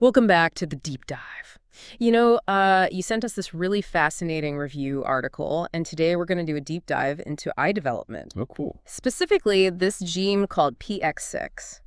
Welcome back to the deep dive. You sent us this really fascinating review article, and today we're going to do a deep dive into eye development. Oh, cool. Specifically, this gene called Pax6.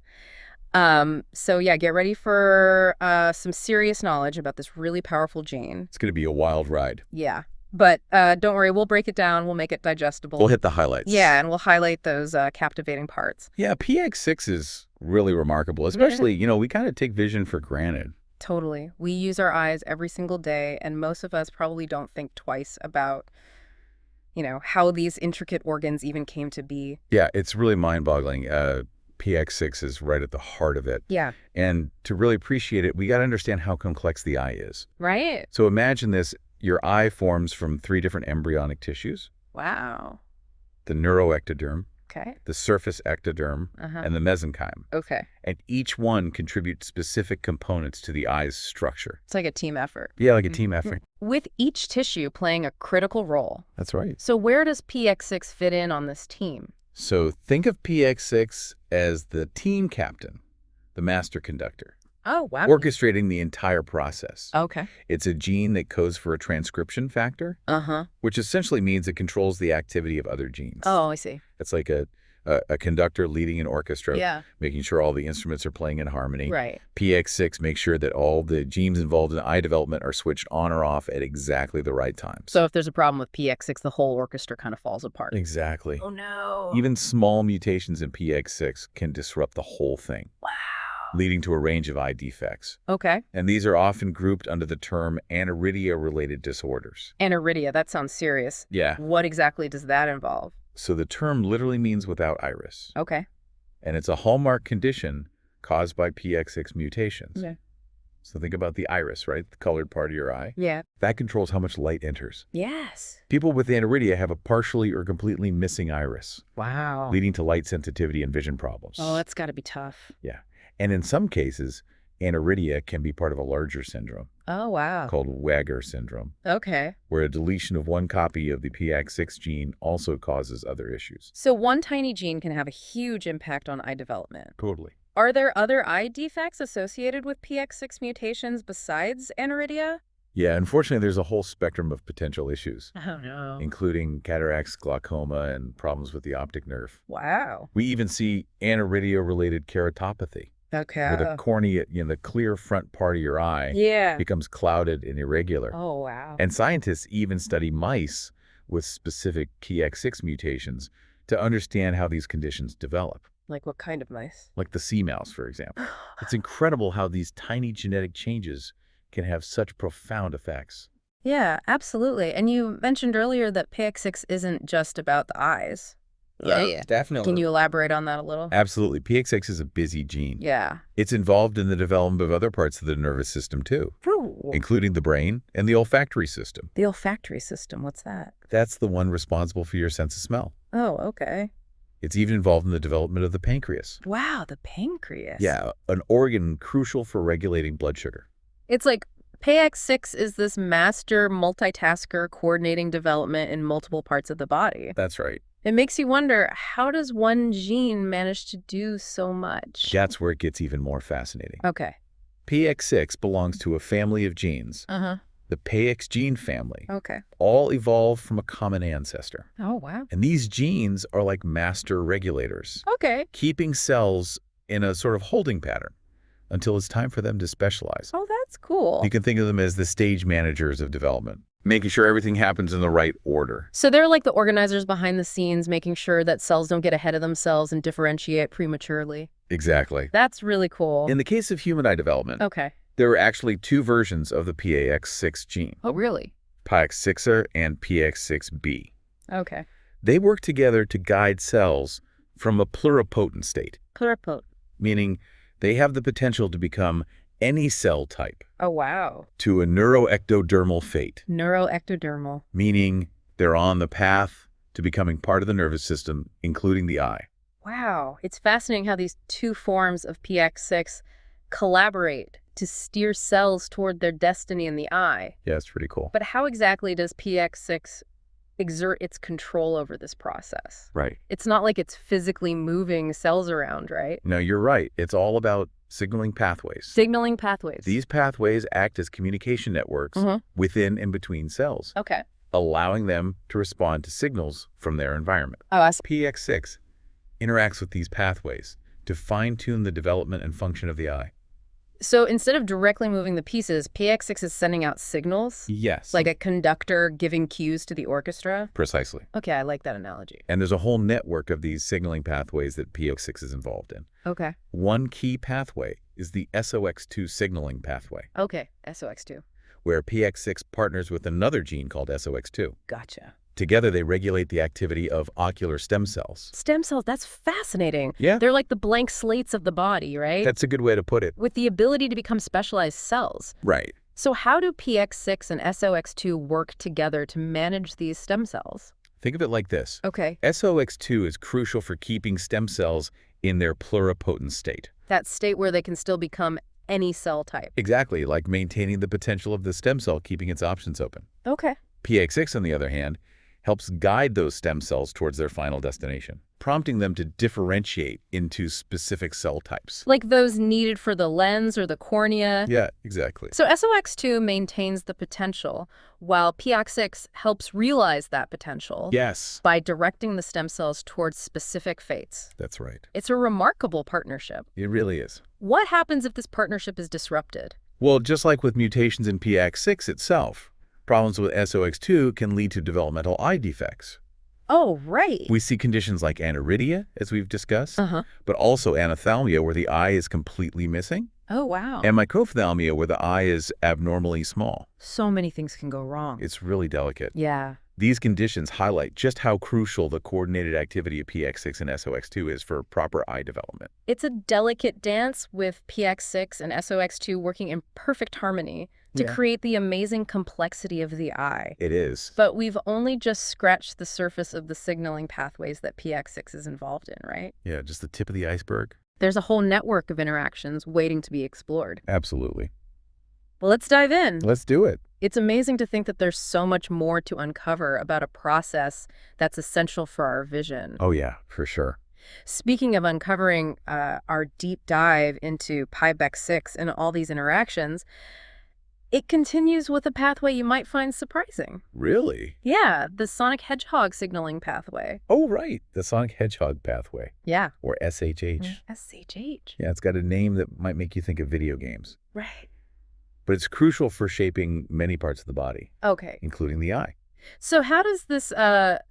So yeah, get ready for some serious knowledge about this really powerful gene. It's going to be a wild ride. Yeah. But don't worry, we'll break it down, we'll make it digestible. We'll hit the highlights. Yeah, and we'll highlight those captivating parts. Yeah, Pax6 is really remarkable, especially, we kind of take vision for granted. Totally. We use our eyes every single day, and most of us probably don't think twice about, how these intricate organs even came to be. Yeah, it's really mind-boggling. Pax6 is right at the heart of it. Yeah. And to really appreciate it, we got to understand how complex the eye is. Right. So imagine this. Your eye forms from 3 different embryonic tissues. Wow. The neuroectoderm, Okay. the surface ectoderm, and the mesenchyme. Okay. And each one contributes specific components to the eye's structure. It's like a team effort. Yeah, like a team effort. With each tissue playing a critical role. That's right. So where does Pax6 fit in on this team? So think of Pax6 as the team captain, the master conductor. Oh, wow. Orchestrating the entire process. Okay. It's a gene that codes for a transcription factor, which essentially means it controls the activity of other genes. Oh, I see. It's like a conductor leading an orchestra, making sure all the instruments are playing in harmony. Right. Pax6 makes sure that all the genes involved in eye development are switched on or off at exactly the right times. So if there's a problem with Pax6, the whole orchestra kind of falls apart. Exactly. Oh, no. Even small mutations in Pax6 can disrupt the whole thing. Wow. Leading to a range of eye defects. Okay. And these are often grouped under the term aniridia-related disorders. Aniridia, that sounds serious. Yeah. What exactly does that involve? So the term literally means without iris. Okay. And it's a hallmark condition caused by Pax6 mutations. Yeah. So think about the iris, right? The colored part of your eye. Yeah. That controls how much light enters. Yes. People with aniridia have a partially or completely missing iris. Wow. Leading to light sensitivity and vision problems. Oh, that's got to be tough. Yeah. And in some cases, aniridia can be part of a larger syndrome. Oh, wow. Called Wagner syndrome. Okay. Where a deletion of one copy of the Pax6 gene also causes other issues. So one tiny gene can have a huge impact on eye development. Totally. Are there other eye defects associated with Pax6 mutations besides aniridia? Yeah, unfortunately, there's a whole spectrum of potential issues. Oh, no. Including cataracts, glaucoma, and problems with the optic nerve. Wow. We even see aniridia-related keratopathy. Okay. Where the cornea, the clear front part of your eye becomes clouded and irregular. Oh, wow. And scientists even study mice with specific Pax6 mutations to understand how these conditions develop. Like what kind of mice? Like the sea mouse, for example. It's incredible how these tiny genetic changes can have such profound effects. Yeah, absolutely. And you mentioned earlier that Pax6 isn't just about the eyes. Yeah, definitely. Can you elaborate on that a little? Absolutely. Pax6 is a busy gene. Yeah. It's involved in the development of other parts of the nervous system, too, including the brain and the olfactory system. The olfactory system, what's that? That's the one responsible for your sense of smell. Oh, okay. It's even involved in the development of the pancreas. Wow, the pancreas. Yeah, an organ crucial for regulating blood sugar. It's like Pax6 is this master multitasker coordinating development in multiple parts of the body. That's right. It makes you wonder, how does one gene manage to do so much? That's where it gets even more fascinating. Okay. Pax6 belongs to a family of genes, the Pax gene family. Okay. All evolved from a common ancestor. Oh, wow. And these genes are like master regulators. Okay. Keeping cells in a sort of holding pattern until it's time for them to specialize. Oh, that's cool. You can think of them as the stage managers of development, making sure everything happens in the right order. So they're like the organizers behind the scenes, making sure that cells don't get ahead of themselves and differentiate prematurely. Exactly. That's really cool. In the case of human eye development, there are actually 2 versions of the Pax6 gene. Oh, really? Pax6er and Pax6B. Okay. They work together to guide cells from a pluripotent state. Pluripotent. Meaning they have the potential to become any cell type. Oh, wow. To a neuroectodermal fate. Neuroectodermal. Meaning they're on the path to becoming part of the nervous system, including the eye. Wow. It's fascinating how these 2 forms of Pax6 collaborate to steer cells toward their destiny in the eye. Yeah, it's pretty cool. But how exactly does Pax6 exert its control over this process? Right. It's not like it's physically moving cells around, right? No, you're right. It's all about signaling pathways. Signaling pathways. These pathways act as communication networks within and between cells, Okay. allowing them to respond to signals from their environment. Oh, I see. PX6 interacts with these pathways to fine-tune the development and function of the eye. So instead of directly moving the pieces, PX6 is sending out signals? Yes. Like a conductor giving cues to the orchestra? Precisely. Okay, I like that analogy. And there's a whole network of these signaling pathways that PX6 is involved in. Okay. One key pathway is the SOX2 signaling pathway, Okay, SOX2. where PX6 partners with another gene called SOX2. Gotcha. Together, they regulate the activity of ocular stem cells. Stem cells, that's fascinating. Yeah. They're like the blank slates of the body, right? That's a good way to put it. With the ability to become specialized cells. Right. So how do PX6 and SOX2 work together to manage these stem cells? Think of it like this. Okay. SOX2 is crucial for keeping stem cells in their pluripotent state. That state where they can still become any cell type. Exactly, like maintaining the potential of the stem cell, keeping its options open. Okay. PX6, on the other hand, helps guide those stem cells towards their final destination, prompting them to differentiate into specific cell types. Like those needed for the lens or the cornea. Yeah, exactly. So SOX2 maintains the potential, while PX6 helps realize that potential Yes, by directing the stem cells towards specific fates. that's right. It's a remarkable partnership. It really is. What happens if this partnership is disrupted? Well, just like with mutations in PX6 itself, problems with SOX2 can lead to developmental eye defects. Oh, right. We see conditions like aniridia, as we've discussed, Uh-huh. but also anophthalmia, where the eye is completely missing, Oh, wow. and microphthalmia, where the eye is abnormally small. So many things can go wrong. It's really delicate. Yeah. These conditions highlight just how crucial the coordinated activity of PX6 and SOX2 is for proper eye development. It's a delicate dance with PX6 and SOX2 working in perfect harmony to create the amazing complexity of the eye. It is. But we've only just scratched the surface of the signaling pathways that PX6 is involved in, right? Yeah, just the tip of the iceberg. There's a whole network of interactions waiting to be explored. Absolutely. Well, let's dive in. Let's do it. It's amazing to think that there's so much more to uncover about a process that's essential for our vision. Oh yeah, for sure. Speaking of uncovering our deep dive into Pax6 and all these interactions, it continues with a pathway you might find surprising. Really? Yeah, the sonic hedgehog signaling pathway. Oh, right. The sonic hedgehog pathway, Yeah. or SHH. SHH. Yeah, it's got a name that might make you think of video games. Right. But it's crucial for shaping many parts of the body, Okay. including the eye. So how does this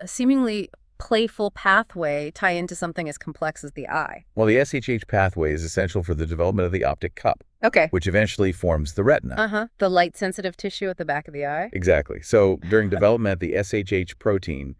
seemingly playful pathway tie into something as complex as the eye? Well, the SHH pathway is essential for the development of the optic cup, Okay. which eventually forms the retina. Uh-huh. The light-sensitive tissue at the back of the eye? Exactly. So during development, the SHH protein,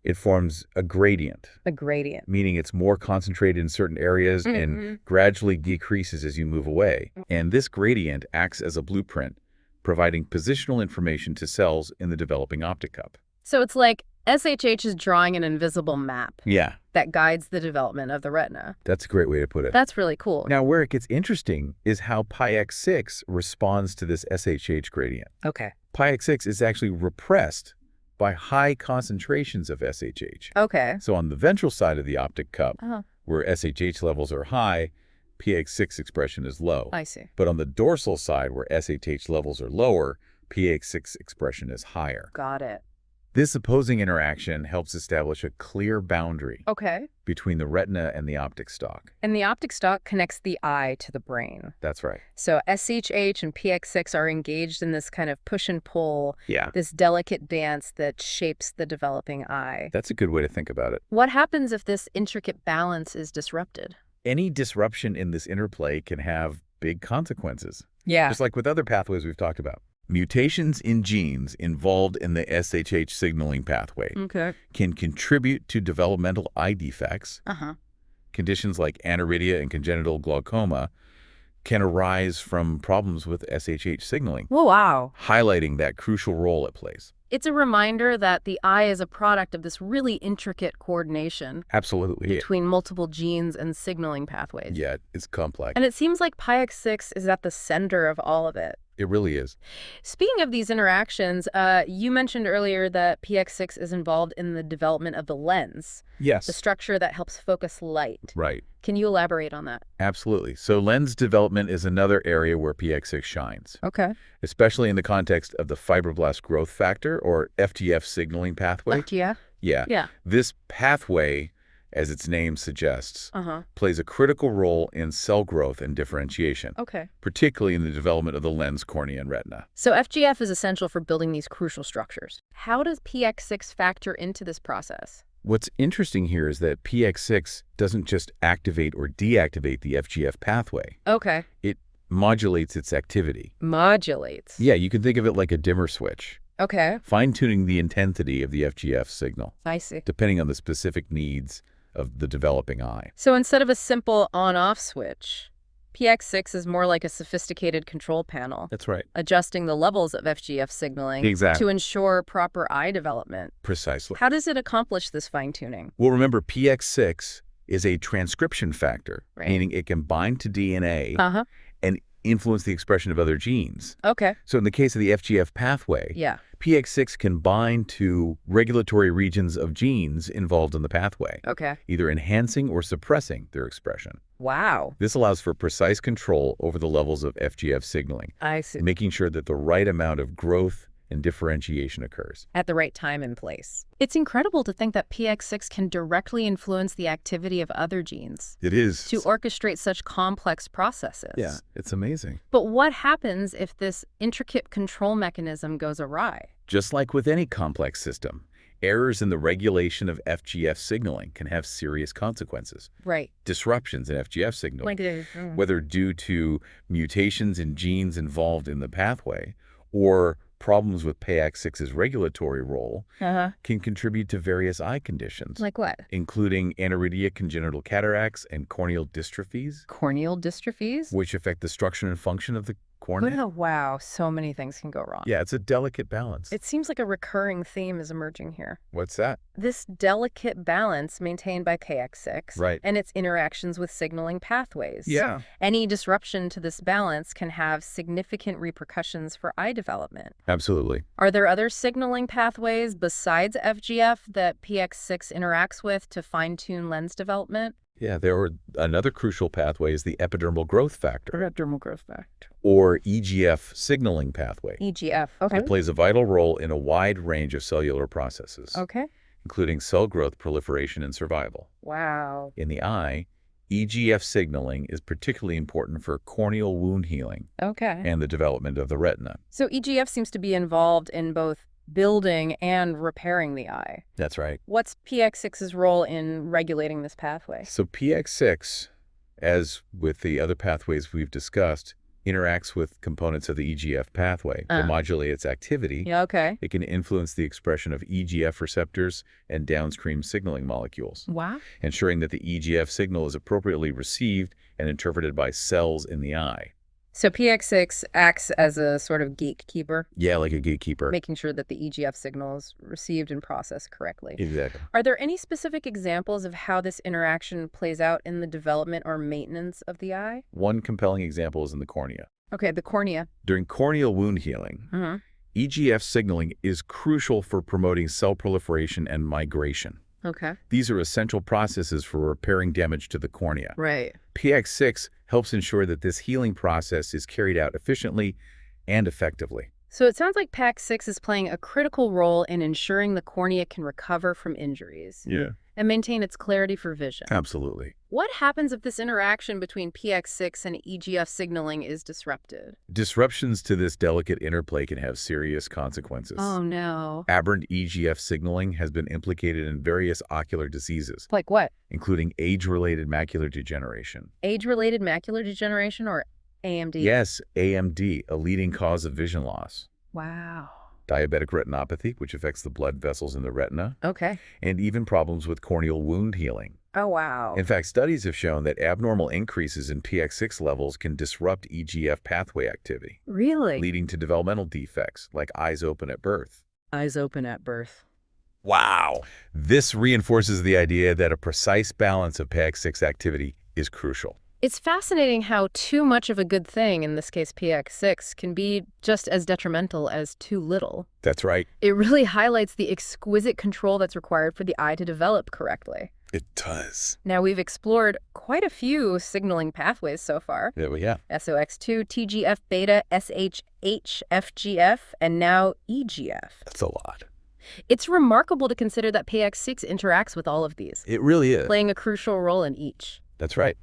it forms a gradient, A gradient. meaning it's more concentrated in certain areas and gradually decreases as you move away. And this gradient acts as a blueprint, providing positional information to cells in the developing optic cup. So it's like SHH is drawing an invisible map Yeah, that guides the development of the retina. that's a great way to put it. That's really cool. Now, where it gets interesting is how PIX6 responds to this SHH gradient. Okay. PIX6 is actually repressed by high concentrations of SHH. Okay. So on the ventral side of the optic cup, Uh-huh. where SHH levels are high, PX6 expression is low. I see. But on the dorsal side, where SHH levels are lower, PX6 expression is higher. Got it. This opposing interaction helps establish a clear boundary Okay. between the retina and the optic stalk. And the optic stalk connects the eye to the brain. That's right. So SHH and PX6 are engaged in this kind of push and pull, Yeah, this delicate dance that shapes the developing eye. that's a good way to think about it. What happens if this intricate balance is disrupted? Any disruption in this interplay can have big consequences, Yeah. just like with other pathways we've talked about. Mutations in genes involved in the SHH signaling pathway Okay. can contribute to developmental eye defects. Uh-huh. Conditions like aniridia and congenital glaucoma can arise from problems with SHH signaling, Whoa, wow. highlighting that crucial role it plays. It's a reminder that the eye is a product of this really intricate coordination Absolutely. between multiple genes and signaling pathways. Yeah, it's complex. And it seems like PIX6 is at the center of all of it. It really is. Speaking of these interactions, you mentioned earlier that PX6 is involved in the development of the lens, the Yes. structure that helps focus light. Right. Can you elaborate on that? Absolutely. So lens development is another area where PX6 shines, Okay. especially in the context of the fibroblast growth factor, or FGF signaling pathway. Yeah? Yeah. Yeah. This pathway, as its name suggests, Uh-huh. plays a critical role in cell growth and differentiation, Okay. particularly in the development of the lens, cornea, and retina. So FGF is essential for building these crucial structures. How does PX6 factor into this process? What's interesting here is that PX6 doesn't just activate or deactivate the FGF pathway. Okay. It modulates its activity. Modulates. Yeah, you can think of it like a dimmer switch, Okay. fine-tuning the intensity of the FGF signal, I see. depending on the specific needs of the developing eye. So instead of a simple on-off switch, PX6 is more like a sophisticated control panel, That's right. adjusting the levels of FGF signaling Exactly. to ensure proper eye development. Precisely. How does it accomplish this fine-tuning? Well, remember, PX6 is a transcription factor, Right. meaning it can bind to DNA Uh-huh. and influence the expression of other genes. Okay. So in the case of the FGF pathway, Yeah. PX6 can bind to regulatory regions of genes involved in the pathway, Okay. either enhancing or suppressing their expression. Wow. This allows for precise control over the levels of FGF signaling, I see. making sure that the right amount of growth and differentiation occurs. At the right time and place. It's incredible to think that PX6 can directly influence the activity of other genes It is. to orchestrate such complex processes. Yeah, it's amazing. But what happens if this intricate control mechanism goes awry? Just like with any complex system, errors in the regulation of FGF signaling can have serious consequences. Right. Disruptions in FGF signaling, whether due to mutations in genes involved in the pathway or problems with PX6's regulatory role, can contribute to various eye conditions, Like what? including aniridia, congenital cataracts, and corneal dystrophies, Corneal dystrophies? which affect the structure and function of the cornea. Oh, wow. So many things can go wrong. Yeah, it's a delicate balance. It seems like a recurring theme is emerging here. What's that? This delicate balance maintained by PX6 Right. and its interactions with signaling pathways. Yeah. Any disruption to this balance can have significant repercussions for eye development. Absolutely. Are there other signaling pathways besides FGF that PX6 interacts with to fine-tune lens development? Yeah, another crucial pathway is the epidermal growth factor, Neuroectodermal growth factor. or EGF signaling pathway. EGF. Okay. It plays a vital role in a wide range of cellular processes, Okay. including cell growth, proliferation, and survival. Wow. In the eye, EGF signaling is particularly important for corneal wound healing Okay. and the development of the retina. So EGF seems to be involved in both building and repairing the eye. That's right. What's PX6's role in regulating this pathway? So PX6, as with the other pathways we've discussed, interacts with components of the EGF pathway to modulate its activity. Yeah, okay. It can influence the expression of EGF receptors and downstream signaling molecules, Wow. ensuring that the EGF signal is appropriately received and interpreted by cells in the eye. So PX6 acts as a sort of gatekeeper, Yeah, like a gatekeeper. making sure that the EGF signal is received and processed correctly. Exactly. Are there any specific examples of how this interaction plays out in the development or maintenance of the eye? One compelling example is in the cornea. Okay, the cornea. During corneal wound healing, EGF signaling is crucial for promoting cell proliferation and migration. Okay. These are essential processes for repairing damage to the cornea. Right. PX6 helps ensure that this healing process is carried out efficiently and effectively. So it sounds like Pax6 is playing a critical role in ensuring the cornea can recover from injuries and maintain its clarity for vision. Absolutely. What happens if this interaction between PX6 and EGF signaling is disrupted? Disruptions to this delicate interplay can have serious consequences. Oh, no. Aberrant EGF signaling has been implicated in various ocular diseases, Like what? including age-related macular degeneration. Age-related macular degeneration or AMD? Yes, AMD, a leading cause of vision loss. Wow. Diabetic retinopathy, which affects the blood vessels in the retina, Okay. and even problems with corneal wound healing. Oh, wow. In fact, studies have shown that abnormal increases in PX6 levels can disrupt EGF pathway activity, Really? leading to developmental defects like eyes open at birth. Eyes open at birth. Wow! This reinforces the idea that a precise balance of PX6 activity is crucial. It's fascinating how too much of a good thing, in this case PX6, can be just as detrimental as too little. That's right. It really highlights the exquisite control that's required for the eye to develop correctly. It does. Now, we've explored quite a few signaling pathways so far. Yeah, well, yeah. SOX2, TGF-beta, SHH, FGF, and now EGF. That's a lot. It's remarkable to consider that PX6 interacts with all of these. It really is. Playing a crucial role in each. That's right.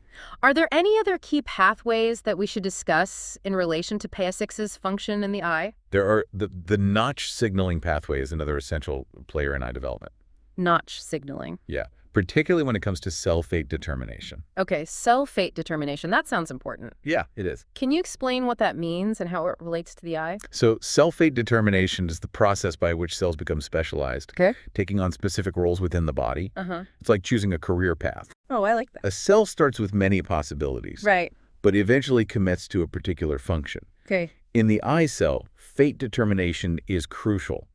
Are there any other key pathways that we should discuss in relation to PX6's function in the eye? There are the notch signaling pathway is another essential player in eye development. Notch signaling. Yeah, particularly when it comes to cell fate determination. Okay, cell fate determination. That sounds important. Yeah, it is. Can you explain what that means and how it relates to the eye? So cell fate determination is the process by which cells become specialized, taking on specific roles within the body. It's like choosing a career path. Oh, I like that. A cell starts with many possibilities, Right. but eventually commits to a particular function. Okay. In the eye cell, fate determination is crucial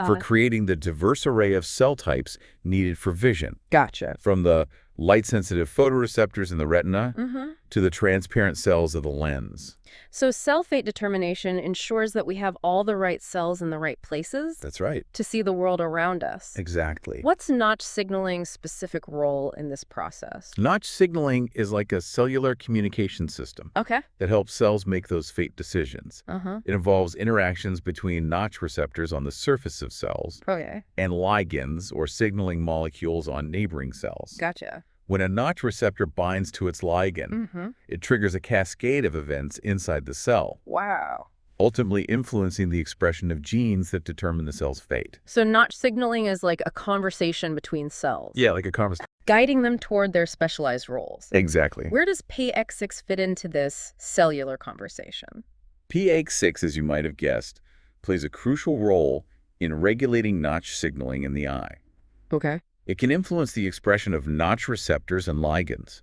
for creating the diverse array of cell types needed for vision. Gotcha. From the light-sensitive photoreceptors in the retina to the transparent cells of the lens. So cell fate determination ensures that we have all the right cells in the right places That's right. to see the world around us. Exactly. What's notch signaling's specific role in this process? Notch signaling is like a cellular communication system Okay. that helps cells make those fate decisions. It involves interactions between notch receptors on the surface of cells Okay. and ligands, or signaling molecules, on neighboring cells. Gotcha. When a notch receptor binds to its ligand, it triggers a cascade of events inside the cell, Wow. ultimately influencing the expression of genes that determine the cell's fate. So notch signaling is like a conversation between cells. Yeah, like a conversation. Guiding them toward their specialized roles. Exactly. Where does PX6 fit into this cellular conversation? PX6, as you might have guessed, plays a crucial role in regulating notch signaling in the eye. Okay. It can influence the expression of notch receptors and ligands,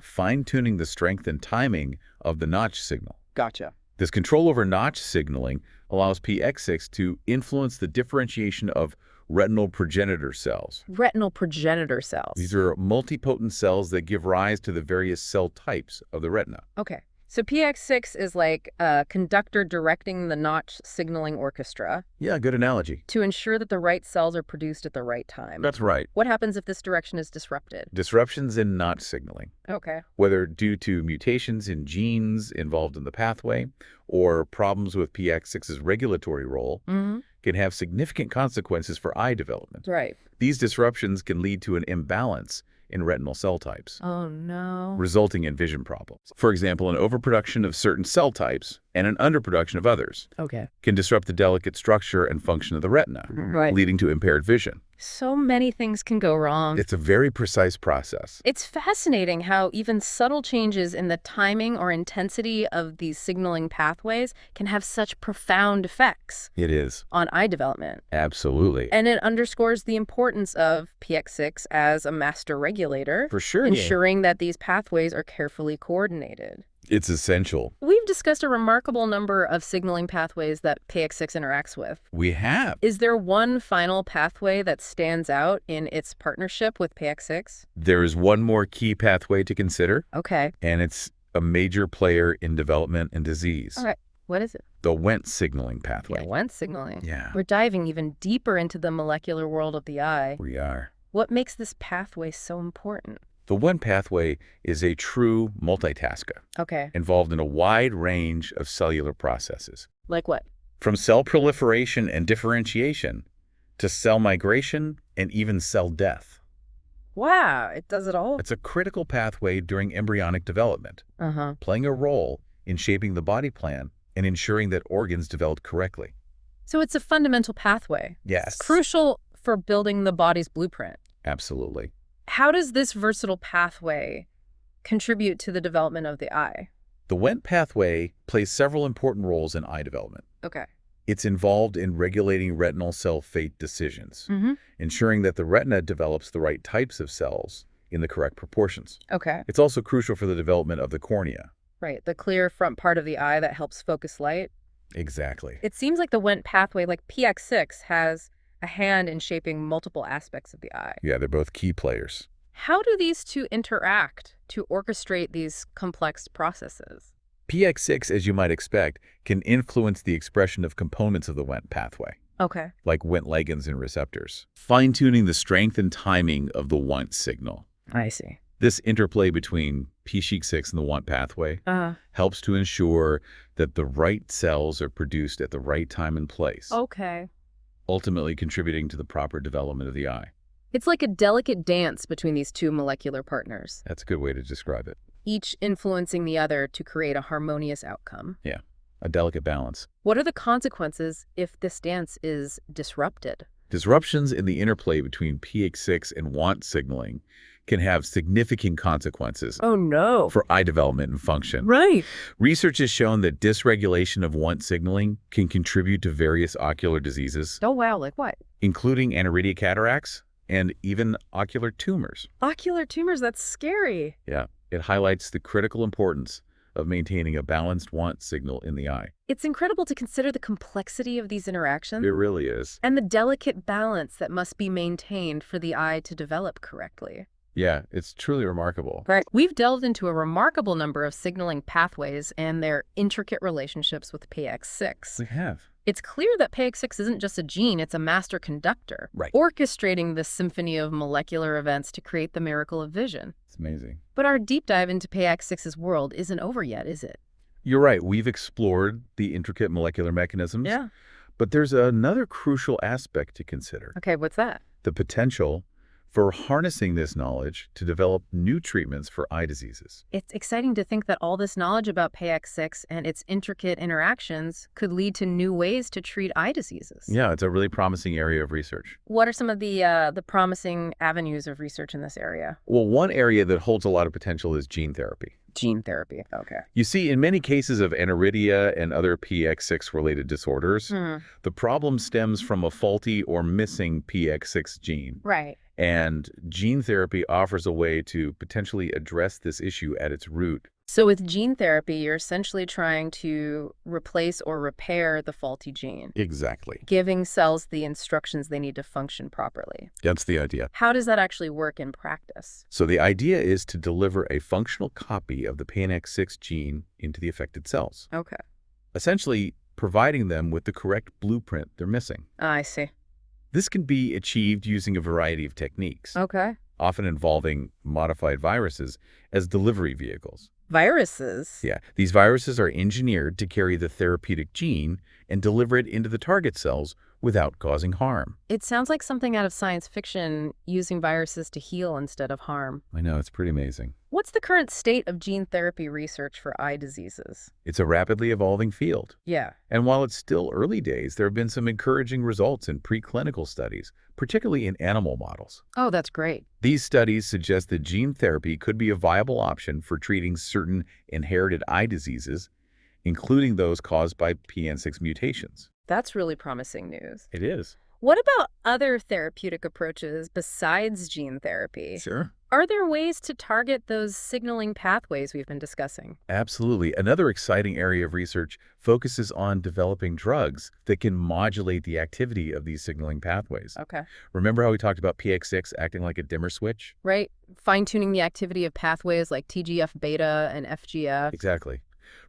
fine-tuning the strength and timing of the notch signal. Gotcha. This control over notch signaling allows PX6 to influence the differentiation of retinal progenitor cells. Retinal progenitor cells. These are multipotent cells that give rise to the various cell types of the retina. Okay. So PX6 is like a conductor directing the notch signaling orchestra Yeah, good analogy. to ensure that the right cells are produced at the right time. That's right. What happens if this direction is disrupted? Disruptions in notch signaling, Okay. whether due to mutations in genes involved in the pathway or problems with PX6's regulatory role, can have significant consequences for eye development. Right. These disruptions can lead to an imbalance in retinal cell types, Oh, no. resulting in vision problems. For example, an overproduction of certain cell types and an underproduction of others Okay. can disrupt the delicate structure and function of the retina, Right. leading to impaired vision. So many things can go wrong. It's a very precise process. It's fascinating how even subtle changes in the timing or intensity of these signaling pathways can have such profound effects It is. on eye development. Absolutely. And it underscores the importance of PX6 as a master regulator, For sure. ensuring that these pathways are carefully coordinated. It's essential. We've discussed a remarkable number of signaling pathways that PX6 interacts with. We have. Is there one final pathway that stands out in its partnership with PX6? There is one more key pathway to consider, Okay. and it's a major player in development and disease. All right. What is it? The Wnt signaling pathway. Yeah, Wnt signaling. Yeah. We're diving even deeper into the molecular world of the eye. We are. What makes this pathway so important? The Wnt pathway is a true multitasker Okay. involved in a wide range of cellular processes, Like what? from cell proliferation and differentiation to cell migration and even cell death. Wow, it does it all? It's a critical pathway during embryonic development, Uh-huh. playing a role in shaping the body plan and ensuring that organs develop correctly. So it's a fundamental pathway. Yes. It's crucial for building the body's blueprint. Absolutely. How does this versatile pathway contribute to the development of the eye? The Wnt pathway plays several important roles in eye development. Okay. It's involved in regulating retinal cell fate decisions, Mm-hmm. ensuring that the retina develops the right types of cells in the correct proportions. Okay. It's also crucial for the development of the cornea. Right. The clear front part of the eye that helps focus light. Exactly. It seems like the Wnt pathway, like PX6, has a hand in shaping multiple aspects of the eye. Yeah, they're both key players. How do these two interact to orchestrate these complex processes? PX6, as you might expect, can influence the expression of components of the Wnt pathway, Okay. like Wnt ligands and receptors, fine-tuning the strength and timing of the Wnt signal. I see. This interplay between P6 and the Wnt pathway helps to ensure that the right cells are produced at the right time and place, Okay. ultimately contributing to the proper development of the eye. It's like a delicate dance between these two molecular partners, That's a good way to describe it. each influencing the other to create a harmonious outcome. Yeah, a delicate balance. What are the consequences if this dance is disrupted? Disruptions in the interplay between PX6 and Wnt signaling can have significant consequences Oh, no. for eye development and function. Right. Research has shown that dysregulation of Wnt signaling can contribute to various ocular diseases, Oh, wow. Like what? including aniridia cataracts and even ocular tumors. Ocular tumors, that's scary. Yeah, it highlights the critical importance of maintaining a balanced Wnt signal in the eye. It's incredible to consider the complexity of these interactions It really is. and the delicate balance that must be maintained for the eye to develop correctly. Yeah, it's truly remarkable. Right. We've delved into a remarkable number of signaling pathways and their intricate relationships with PX6. We have. It's clear that PX6 isn't just a gene, it's a master conductor, Right. orchestrating the symphony of molecular events to create the miracle of vision. It's amazing. But our deep dive into PX6's world isn't over yet, is it? You're right. We've explored the intricate molecular mechanisms. Yeah. But there's another crucial aspect to consider. Okay, what's that? The potential for harnessing this knowledge to develop new treatments for eye diseases. It's exciting to think that all this knowledge about PX6 and its intricate interactions could lead to new ways to treat eye diseases. Yeah, it's a really promising area of research. What are some of the promising avenues of research in this area? Well, one area that holds a lot of potential is gene therapy. Gene therapy. Okay. You see, in many cases of aniridia and other PX6-related disorders, the problem stems from a faulty or missing PX6 gene. Right. And gene therapy offers a way to potentially address this issue at its root. So with gene therapy, you're essentially trying to replace or repair the faulty gene, Exactly. giving cells the instructions they need to function properly. That's the idea. How does that actually work in practice? So the idea is to deliver a functional copy of the PNX6 gene into the affected cells, Okay. essentially providing them with the correct blueprint they're missing. I see. This can be achieved using a variety of techniques, Okay. often involving modified viruses as delivery vehicles. Viruses? Yeah, these viruses are engineered to carry the therapeutic gene and deliver it into the target cells without causing harm. It sounds like something out of science fiction, using viruses to heal instead of harm. I know, it's pretty amazing. What's the current state of gene therapy research for eye diseases? It's a rapidly evolving field. Yeah. And while it's still early days, there have been some encouraging results in preclinical studies, particularly in animal models. Oh, that's great. These studies suggest that gene therapy could be a viable option for treating certain inherited eye diseases, including those caused by PN6 mutations. That's really promising news. It is. What about other therapeutic approaches besides gene therapy? Sure. Are there ways to target those signaling pathways we've been discussing? Absolutely. Another exciting area of research focuses on developing drugs that can modulate the activity of these signaling pathways. Okay. Remember how we talked about PX6 acting like a dimmer switch? Right. Fine-tuning the activity of pathways like TGF-beta and FGF. Exactly.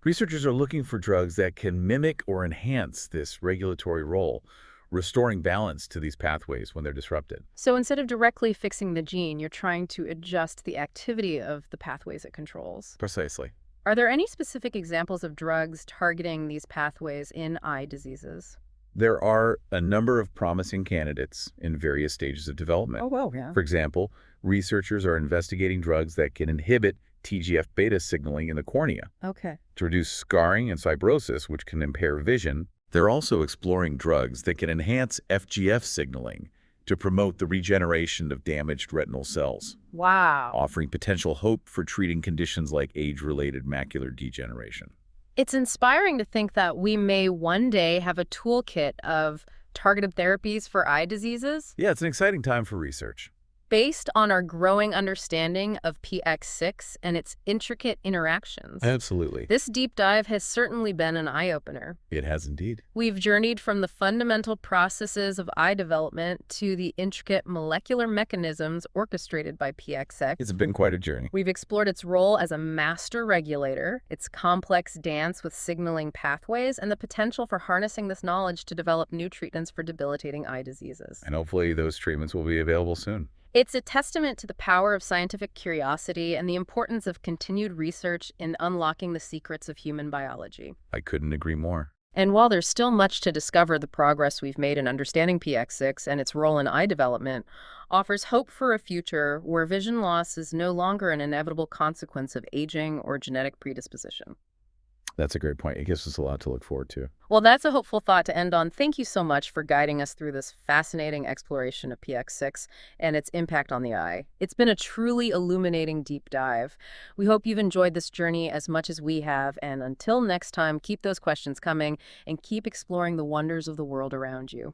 Researchers are looking for drugs that can mimic or enhance this regulatory role, restoring balance to these pathways when they're disrupted. So instead of directly fixing the gene, you're trying to adjust the activity of the pathways it controls. Precisely. Are there any specific examples of drugs targeting these pathways in eye diseases? There are a number of promising candidates in various stages of development. well, yeah. For example, researchers are investigating drugs that can inhibit TGF-beta signaling in the cornea Okay. to reduce scarring and fibrosis, which can impair vision. They're also exploring drugs that can enhance FGF signaling to promote the regeneration of damaged retinal cells, Wow. offering potential hope for treating conditions like age-related macular degeneration. It's inspiring to think that we may one day have a toolkit of targeted therapies for eye diseases. Yeah, it's an exciting time for research. based on our growing understanding of PX6 and its intricate interactions. Absolutely. This deep dive has certainly been an eye-opener. It has indeed. We've journeyed from the fundamental processes of eye development to the intricate molecular mechanisms orchestrated by PX6. It's been quite a journey. We've explored its role as a master regulator, its complex dance with signaling pathways, and the potential for harnessing this knowledge to develop new treatments for debilitating eye diseases. And hopefully those treatments will be available soon. It's a testament to the power of scientific curiosity and the importance of continued research in unlocking the secrets of human biology. I couldn't agree more. And while there's still much to discover, the progress we've made in understanding PX6 and its role in eye development offers hope for a future where vision loss is no longer an inevitable consequence of aging or genetic predisposition. That's a great point. It gives us a lot to look forward to. Well, that's a hopeful thought to end on. Thank you so much for guiding us through this fascinating exploration of PX6 and its impact on the eye. It's been a truly illuminating deep dive. We hope you've enjoyed this journey as much as we have, and until next time, keep those questions coming and keep exploring the wonders of the world around you.